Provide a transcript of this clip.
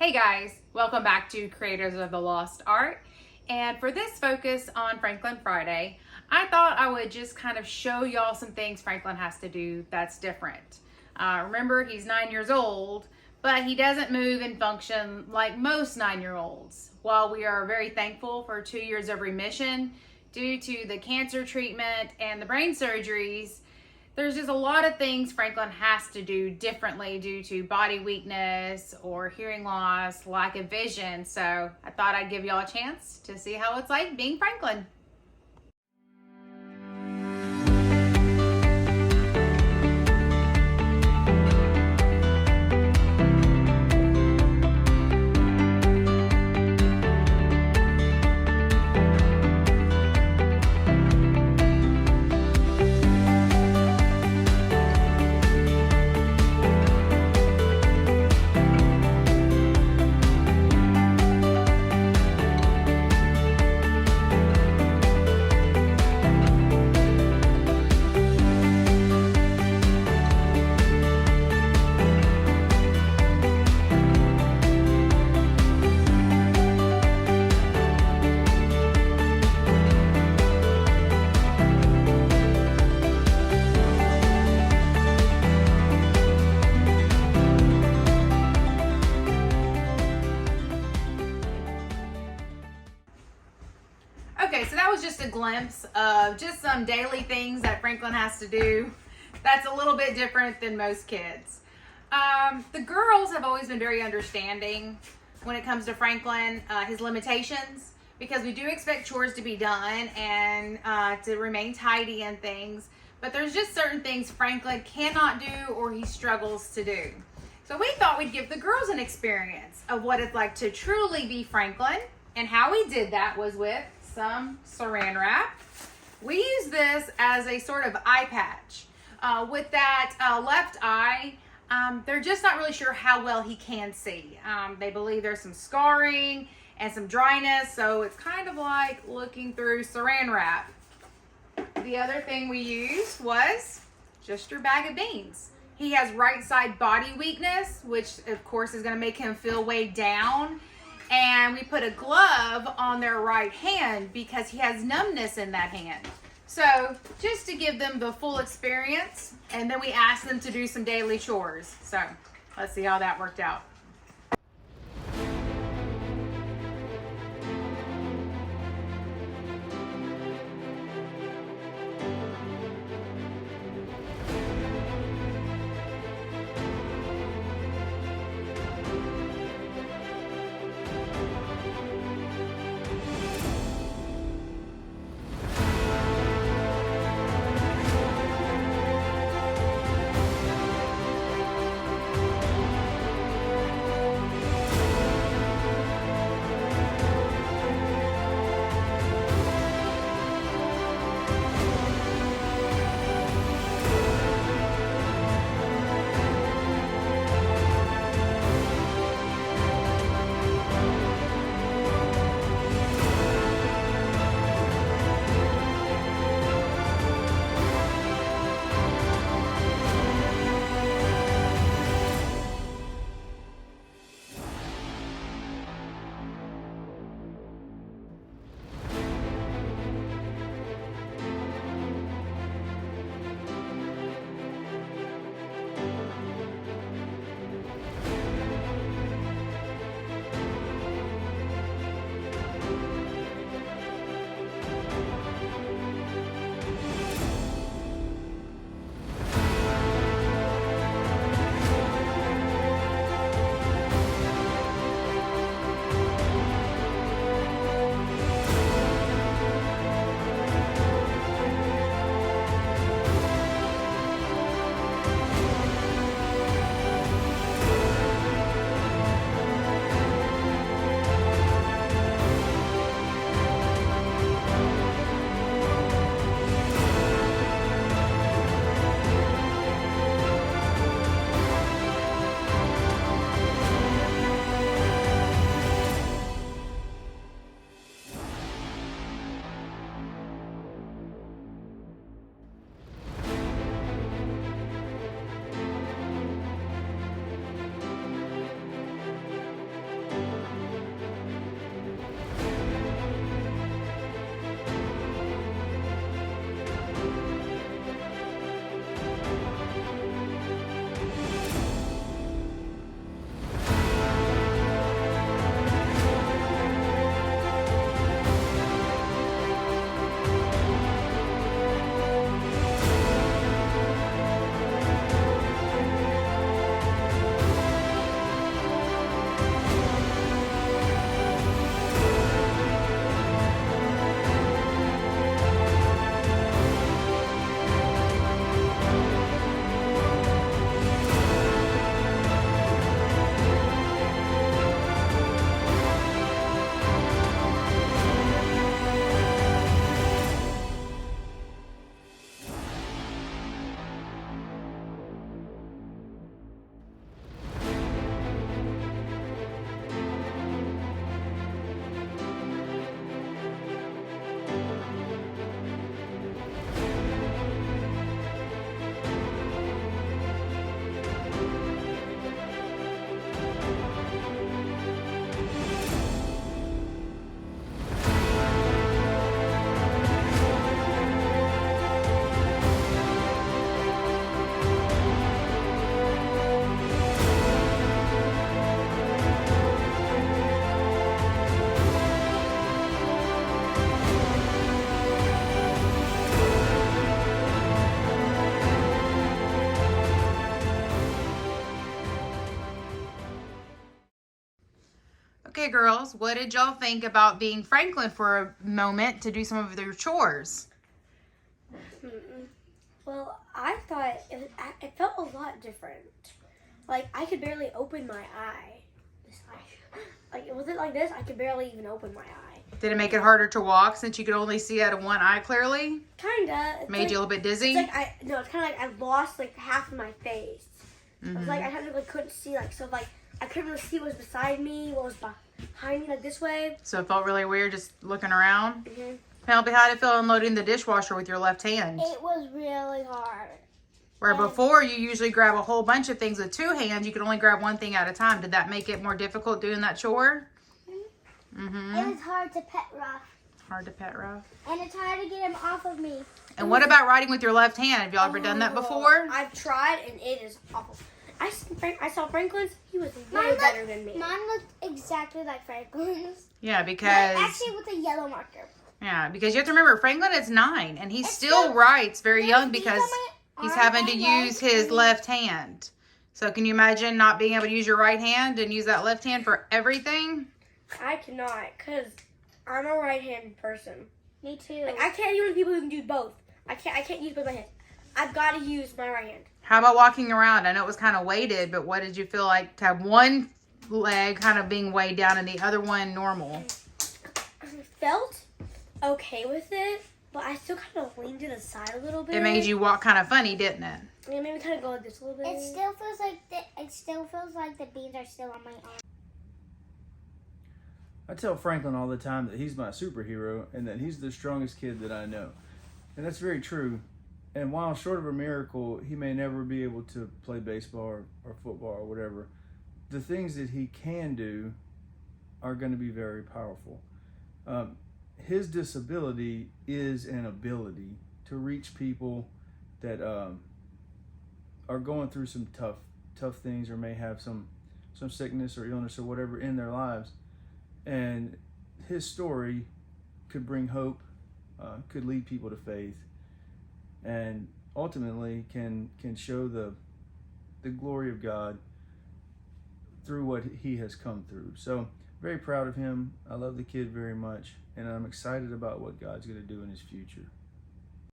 Hey guys, welcome back to Creators of the Lost Art. And for this focus on Franklin Friday, I thought I would just kind of show y'all some things Franklin has to do that's different. Remember, he's 9 years old, but he doesn't move and function like most 9-year-olds. While we are very thankful for 2 years of remission due to the cancer treatment and the brain surgeries, there's just a lot of things Franklin has to do differently due to body weakness or hearing loss, lack of vision. So I thought I'd give y'all a chance to see how it's like being Franklin. Okay, so that was just a glimpse of just some daily things that Franklin has to do that's a little bit different than most kids. The girls have always been very understanding when it comes to Franklin, his limitations, because we do expect chores to be done and to remain tidy and things, but there's just certain things Franklin cannot do or he struggles to do. So we thought we'd give the girls an experience of what it's like to truly be Franklin, and how we did that was with some saran wrap. We use this as a sort of eye patch. With that left eye, they're just not really sure how well he can see. They believe there's some scarring and some dryness, so it's kind of like looking through saran wrap. The other thing we used was just your bag of beans. He has right side body weakness, which of course is going to make him feel weighed down. And we put a glove on their right hand because he has numbness in that hand. So just to give them the full experience, and then we asked them to do some daily chores. So let's see how that worked out. Okay, girls, what did y'all think about being Franklin for a moment to do some of their chores? Well, I thought it felt a lot different. Like, I could barely open my eye. This eye. Like, it wasn't like this. I could barely even open my eye. Did it make it harder to walk since you could only see out of one eye clearly? Kinda. Made you a little bit dizzy? It's like it's kind of like I lost like half of my face. It was like I kind of like couldn't see, like, so like I couldn't really see what was beside me, what was behind me, like this way. So it felt really weird just looking around? Mm-hmm. Penelope, how did it feel unloading the dishwasher with your left hand? It was really hard. Where before you usually grab a whole bunch of things with two hands, you could only grab one thing at a time. Did that make it more difficult doing that chore? Mm-hmm. It was hard to pet Ruff. Hard to pet Ruff. And it's hard to get him off of me. And what about writing with your left hand? Have y'all ever done that before? I've tried, and it is awful. I saw Franklin's. He was way better than me. Mine looked exactly like Franklin's. Yeah, because... But actually with a yellow marker. Yeah, because you have to remember, Franklin is 9, and he still writes very young because he's having to use his left hand. So can you imagine not being able to use your right hand and use that left hand for everything? I cannot, because I'm a right-handed person. Me too. Like, I can't use people who can do both. I can't use both my hands. I've got to use my right hand. How about walking around? I know it was kind of weighted, but what did you feel like to have one leg kind of being weighed down and the other one normal? I felt okay with it, but I still kind of leaned to the side a little bit. It made you walk kind of funny, didn't it? Yeah, maybe kind of go like this a little bit. It still feels like the beans are still on my arm. I tell Franklin all the time that he's my superhero and that he's the strongest kid that I know. And that's very true. And while short of a miracle, he may never be able to play baseball or football or whatever, the things that he can do are going to be very powerful. His disability is an ability to reach people that are going through some tough things or may have some sickness or illness or whatever in their lives. And his story could bring hope, could lead people to faith, and ultimately can show the glory of God through what he has come through. So very proud of him. I love the kid very much, and I'm excited about what God's going to do in his future.